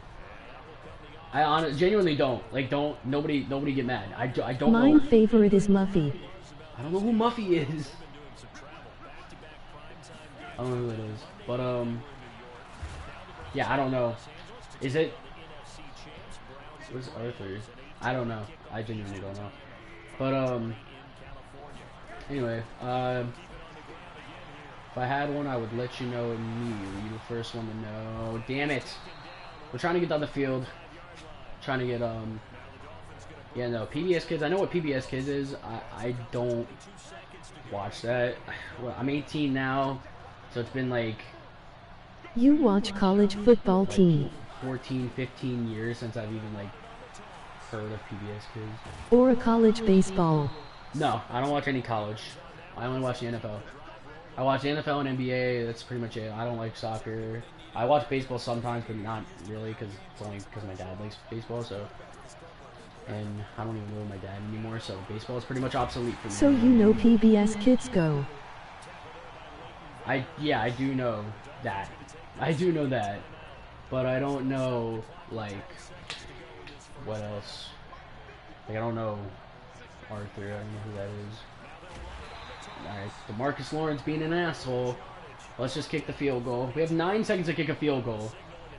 I genuinely don't. Like, nobody get mad. I don't Mine know. favorite is Muffy. I don't know who Muffy is. I don't know who it is. But, yeah, I don't know. Is it... Where's Arthur? I don't know. I genuinely don't know. But, anyway, if I had one, I would let you know immediately. You're the first one to know. Damn it. We're trying to get down the field. Trying to get, yeah, no, PBS Kids. I know what PBS Kids is. I don't watch that. Well, I'm 18 now, so it's been like... You watch college football team. 14, 15 years since I've even, like, heard of PBS Kids. Or a college baseball. No, I don't watch any college. I only watch the NFL. I watch the NFL and NBA. That's pretty much it. I don't like soccer. I watch baseball sometimes, but not really, because it's only because my dad likes baseball. So, and I don't even know my dad anymore. So baseball is pretty much obsolete for me. So you know PBS Kids Go. Yeah, I do know that. I do know that, but I don't know like what else. Like I don't know Arthur. I don't know who that is. Alright, DeMarcus Lawrence being an asshole. Let's just kick the field goal. We have 9 seconds to kick a field goal.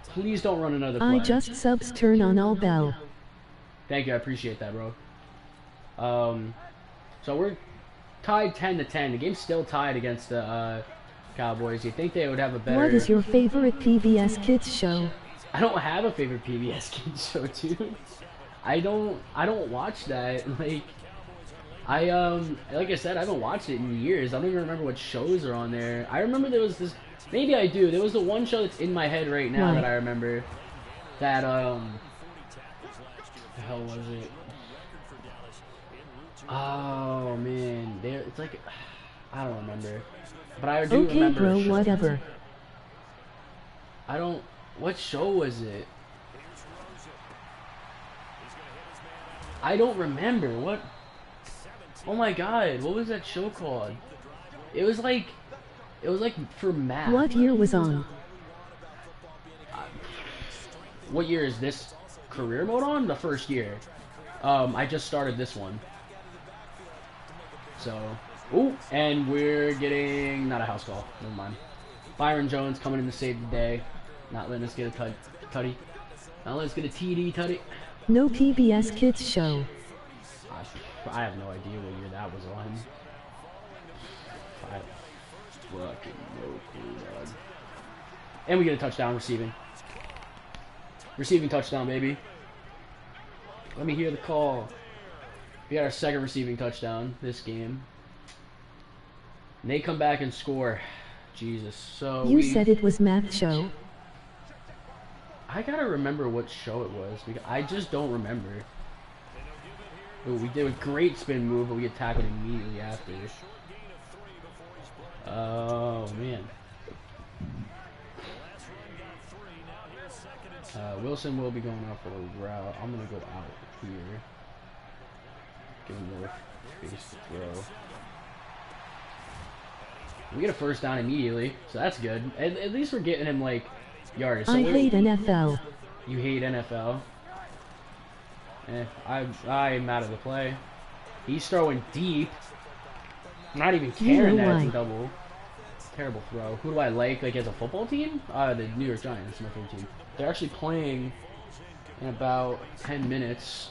Please don't run another play. I just subs turn on all bell. Thank you, I appreciate that, bro. So we're tied 10-10. The game's still tied against the Cowboys. You think they would have a better... What is your favorite PBS Kids show? I don't have a favorite PBS Kids show, dude. I don't watch that. Like I said, I haven't watched it in years. I don't even remember what shows are on there. I remember there was this, maybe I do. There was the one show that's in my head right now that I remember. That, what the hell was it? Oh, man. It's like, I don't remember. But I do remember. Okay, bro, whatever. What show was it? I don't remember. What? Oh my god, what was that show called? It was like for math. What year was on? What year is this career mode on? The first year. I just started this one. So, ooh, and we're getting, not a house call, never mind. Byron Jones coming in to save the day. Not letting us get a tutty. Not letting us get a TD tutty. No PBS Kids show. I have no idea what year that was on. I have fucking no clue, dog. And we get a touchdown receiving. Receiving touchdown, baby. Let me hear the call. We got our second receiving touchdown this game. And they come back and score. Jesus. So you said it was math show. I gotta remember what show it was because I just don't remember. Ooh, we did a great spin move, but we get tackled immediately after. Oh, man. Wilson will be going out for a route. I'm going to go out here. Give him more space to throw. We get a first down immediately, so that's good. At least we're getting him, like, yards. So I hate NFL. You hate NFL? I'm out of the play. He's throwing deep. Not even caring that it's a double. Terrible throw. Who do I like as a football team? The New York Giants, my favorite team. They're actually playing in about 10 minutes.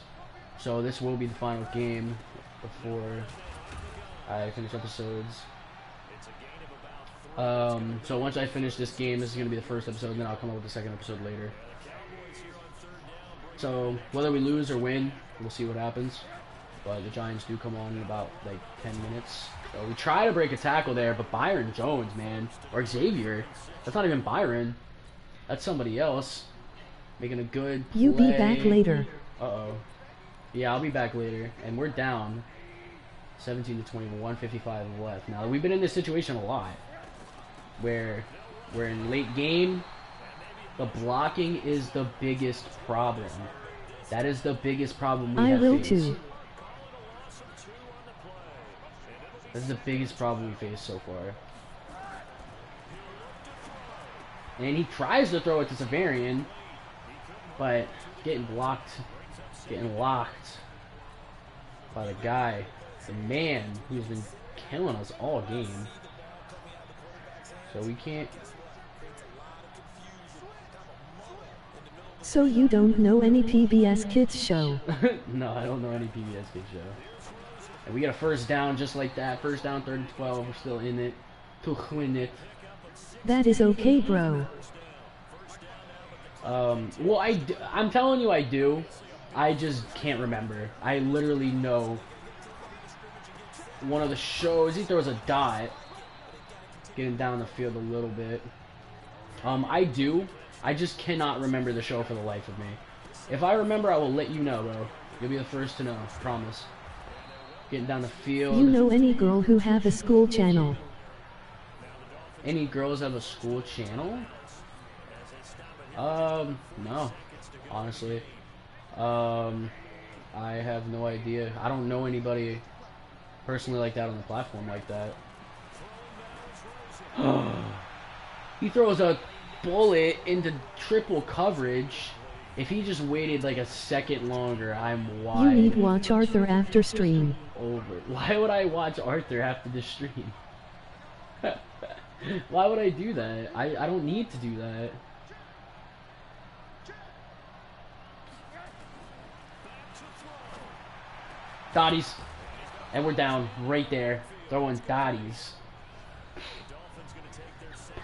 So this will be the final game before I finish episodes. So once I finish this game, this is going to be the first episode, and then I'll come up with the second episode later. So whether we lose or win, we'll see what happens. But the Giants do come on in about like 10 minutes. So we try to break a tackle there, but Byron Jones, man, or Xavier, that's not even Byron. That's somebody else making a good play. You be back later. Uh-oh. Yeah, I'll be back later. And we're down 17 to 20, 155 left. Now, we've been in this situation a lot where we're in late game. The blocking is the biggest problem. That is the biggest problem we have faced. I will too. This is the biggest problem we faced so far. And he tries to throw it to Severian, but getting blocked, getting locked by the guy, the man who's been killing us all game. So we can't. So you don't know any PBS Kids show? No, I don't know any PBS Kids show. And we get a first down just like that. First down, 3rd and 12. We're still in it to win it. That is okay, bro. Well, I'm telling you I do. I just can't remember. I literally know one of the shows. He throws a dot. Getting down the field a little bit. I do. I just cannot remember the show for the life of me. If I remember, I will let you know, bro. You'll be the first to know. Promise. Getting down the field. You know any girl who have a school channel? Any girls have a school channel? No. Honestly. I have no idea. I don't know anybody personally like that on the platform like that. He throws a bullet into triple coverage. If he just waited like a second longer, I'm wide. You need watch Arthur after stream. Over. Why would I watch Arthur after the stream? Why would I do that? I don't need to do that. Dotties. And we're down right there. Throwing Dotties.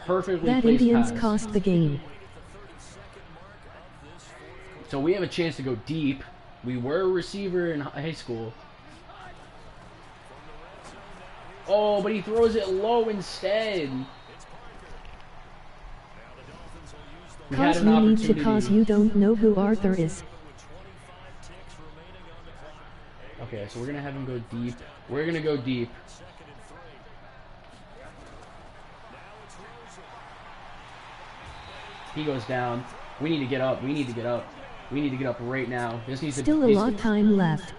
Perfectly That placed Indians pass. cost the game. So we have a chance to go deep. We were a receiver in high school. Oh, but he throws it low instead. Cause you need to, cause you don't know who Arthur is. Okay, so we're gonna have him go deep. We're gonna go deep. He goes down. We need to get up. We need to get up. We need to get up right now. This needs Still to. a lot time left.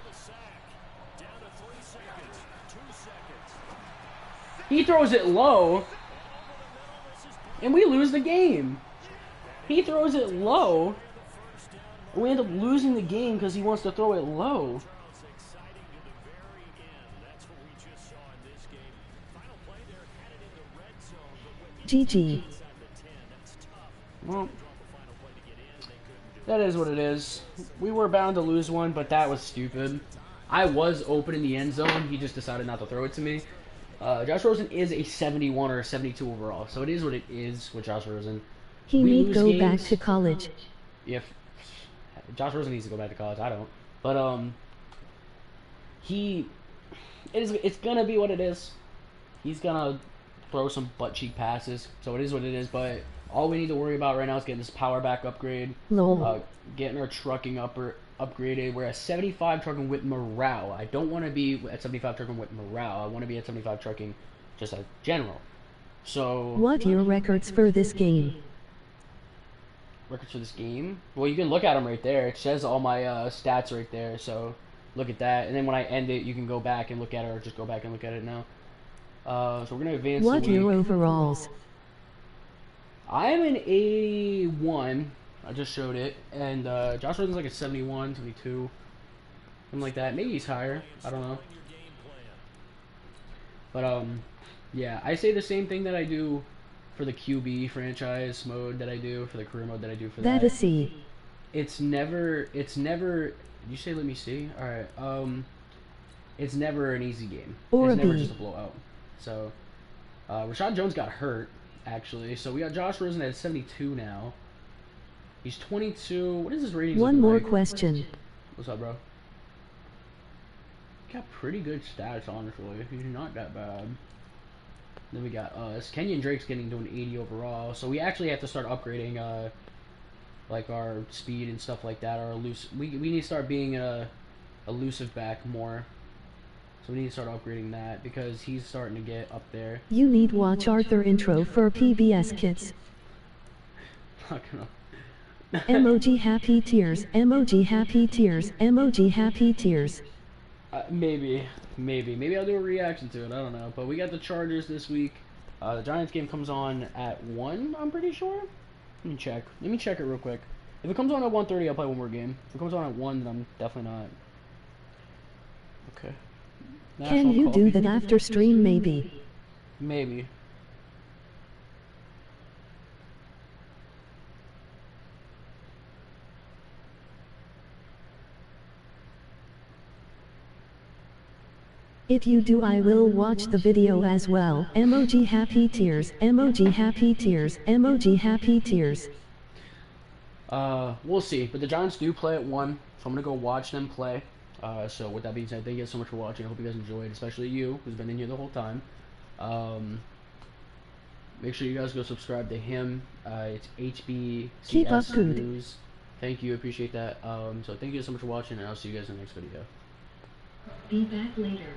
He throws it low, and we lose the game. He throws it low, and we end up losing the game because he wants to throw it low. GG. Well, that is what it is. We were bound to lose one, but that was stupid. I was open in the end zone. He just decided not to throw it to me. Josh Rosen is a 71 or a 72 overall, so it is what it is with Josh Rosen. He We need lose go games. back to college. If Josh Rosen needs to go back to college, I don't. But it's gonna be what it is. He's gonna throw some butt cheek passes, so it is what it is. But all we need to worry about right now is getting this power back upgrade, Lol. getting our trucking upgraded. We're at 75 trucking with morale. I don't want to be at 75 trucking with morale. I want to be at 75 trucking just as general. So What your records for this game? records for this game? Well, you can look at them right there. It says all my stats right there. So look at that, and then when I end it, you can go back and look at it, or just go back and look at it now. So we're gonna advance. What the your week. overalls? I'm an 81. I just showed it, and Josh Rosen's like a 71, 72, something like that. Maybe he's higher. I don't know. But yeah, I say the same thing that I do for the QB franchise mode that I do for the career mode that I do for that. That a C. It's never. You say let me see. All right. It's never an easy game. Or it's a never B. just a blowout. So, Rashad Jones got hurt actually. So we got Josh Rosen at 72 now. He's 22. What is his rating? One more question. What's up, bro? got pretty good stats, honestly. He's not that bad. Then we got us. Kenyon Drake's getting to an 80 overall, so we actually have to start upgrading like our speed and stuff like that. Our we need to start being a elusive back more. So we need to start upgrading that because he's starting to get up there. You need watch Arthur intro for PBS Kids. Not gonna. Emoji happy tears, emoji happy tears, emoji happy tears. Maybe I'll do a reaction to it. I don't know. But we got the Chargers this week. The Giants game comes on at 1, I'm pretty sure. Let me check. Let me check it real quick. If it comes on at 1:30, I'll play one more game. If it comes on at 1, then I'm definitely not. Okay. Can you do that after stream maybe? Maybe. If you do, I will watch the video as well. Emoji happy tears, emoji happy tears, emoji happy tears. We'll see. But the Giants do play at 1, so I'm gonna go watch them play. So with that being said, thank you guys so much for watching. I hope you guys enjoyed, especially you, who's been in here the whole time. Make sure you guys go subscribe to him. It's HBCS News. Thank you, appreciate that. So thank you guys so much for watching, and I'll see you guys in the next video. Be back later.